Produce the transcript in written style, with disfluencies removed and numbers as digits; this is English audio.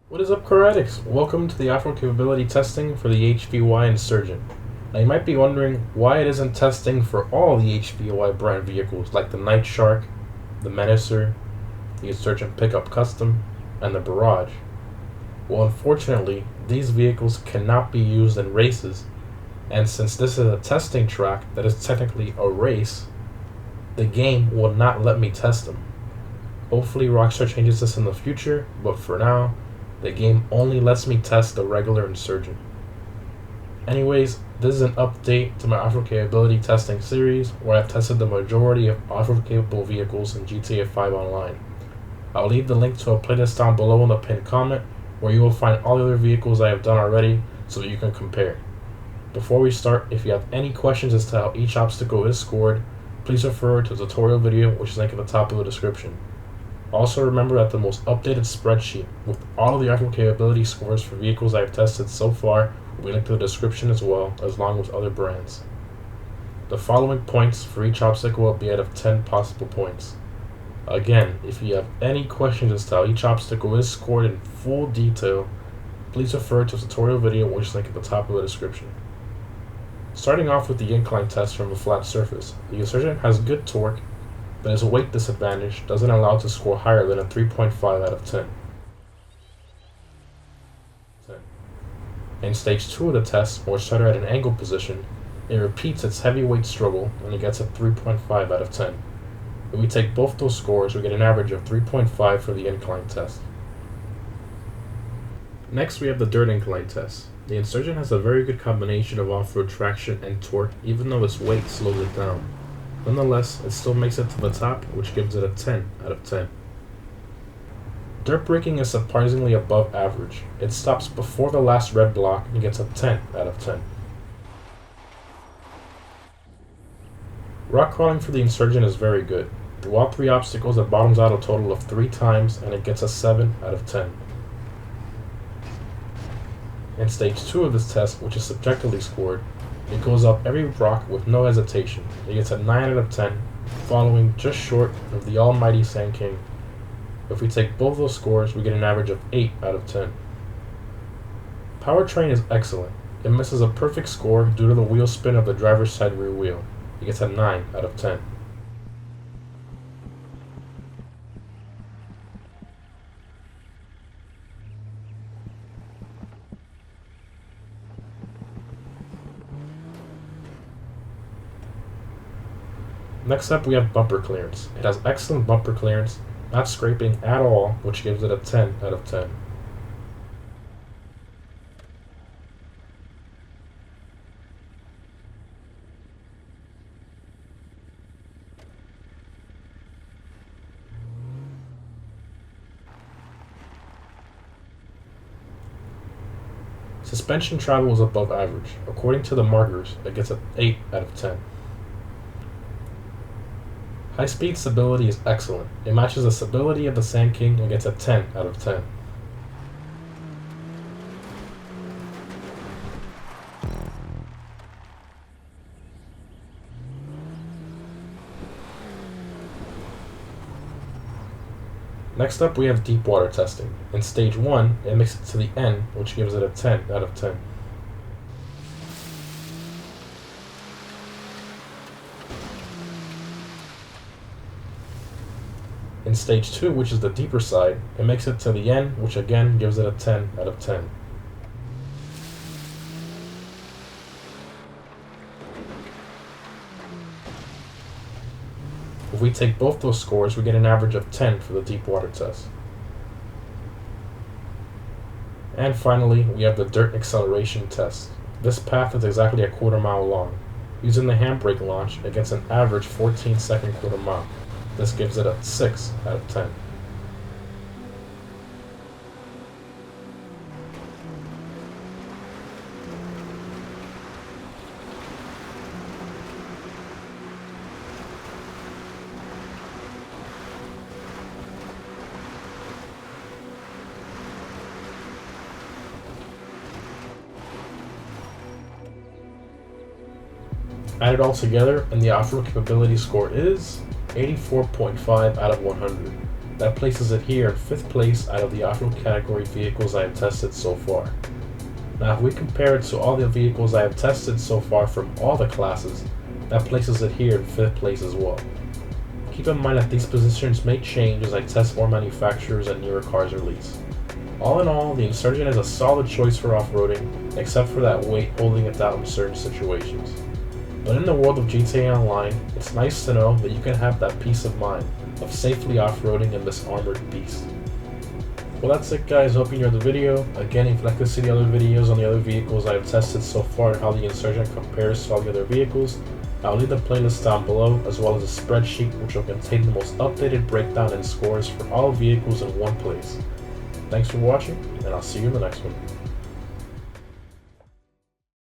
What is up, Karatics? Welcome to the off-road capability testing for the HVY Insurgent. Now you might be wondering why it isn't testing for all the HVY brand vehicles like the Night Shark, the Menacer, the Insurgent Pickup Custom, and the Barrage. Well, unfortunately, these vehicles cannot be used in races, and since this is a testing track that is technically a race, the game will not let me test them. Hopefully Rockstar changes this in the future, but for now, the game only lets me test the regular Insurgent. Anyways, this is an update to my off-road capability testing series where I've tested the majority of off-road capable vehicles in GTA 5 Online. I'll leave the link to a playlist down below in the pinned comment where you will find all the other vehicles I have done already so that you can compare. Before we start, if you have any questions as to how each obstacle is scored, please refer to the tutorial video which is linked at the top of the description. Also remember that the most updated spreadsheet with all of the off-road capability scores for vehicles I have tested so far will be linked in the description as well, along with other brands. The following points for each obstacle will be out of 10 possible points. Again, if you have any questions as to how each obstacle is scored in full detail, please refer to the tutorial video which is linked at the top of the description. Starting off with the incline test from a flat surface, the Insurgent has good torque, but its weight disadvantage doesn't allow it to score higher than a 3.5 out of 10. In stage 2 of the test, where it started at an angle position, it repeats its heavyweight struggle and it gets a 3.5 out of 10. If we take both those scores, we get an average of 3.5 for the incline test. Next we have the dirt incline test. The Insurgent has a very good combination of off-road traction and torque, even though its weight slows it down. Nonetheless, it still makes it to the top, which gives it a 10 out of 10. Dirt braking is surprisingly above average. It stops before the last red block and gets a 10 out of 10. Rock crawling for the Insurgent is very good. Through all 3 obstacles, it bottoms out a total of 3 times and it gets a 7 out of 10. In stage 2 of this test, which is subjectively scored, it goes up every rock with no hesitation. It gets a 9 out of 10, following just short of the almighty Sand King. If we take both those scores, we get an average of 8 out of 10. Powertrain is excellent. It misses a perfect score due to the wheel spin of the driver's side rear wheel. It gets a 9 out of 10. Next up we have bumper clearance. It has excellent bumper clearance, not scraping at all, which gives it a 10 out of 10. Suspension travel is above average. According to the markers, it gets an 8 out of 10. High-speed stability is excellent. It matches the stability of the Sand King and gets a 10 out of 10. Next up we have deep water testing. In stage 1, it makes it to the end, which gives it a 10 out of 10. In stage 2, which is the deeper side, it makes it to the end, which again gives it a 10 out of 10. If we take both those scores, we get an average of 10 for the deep water test. And finally, we have the dirt acceleration test. This path is exactly a quarter mile long. Using the handbrake launch, it gets an average 14-second quarter mile. This gives it a 6 out of 10. Add it all together, and the off-road capability score is 84.5 out of 100. That places it here in 5th place out of the off-road category vehicles I have tested so far. Now if we compare it to all the vehicles I have tested so far from all the classes, that places it here in 5th place as well. Keep in mind that these positions may change as I test more manufacturers and newer cars release. All in all, the Insurgent is a solid choice for off-roading, except for that weight holding it down in certain situations. But in the world of GTA Online, it's nice to know that you can have that peace of mind of safely off-roading in this armored beast. Well, that's it guys, hope you enjoyed the video. Again, if you'd like to see the other videos on the other vehicles I have tested so far and how the Insurgent compares to all the other vehicles, I'll leave the playlist down below, as well as a spreadsheet which will contain the most updated breakdown and scores for all vehicles in one place. Thanks for watching, and I'll see you in the next one.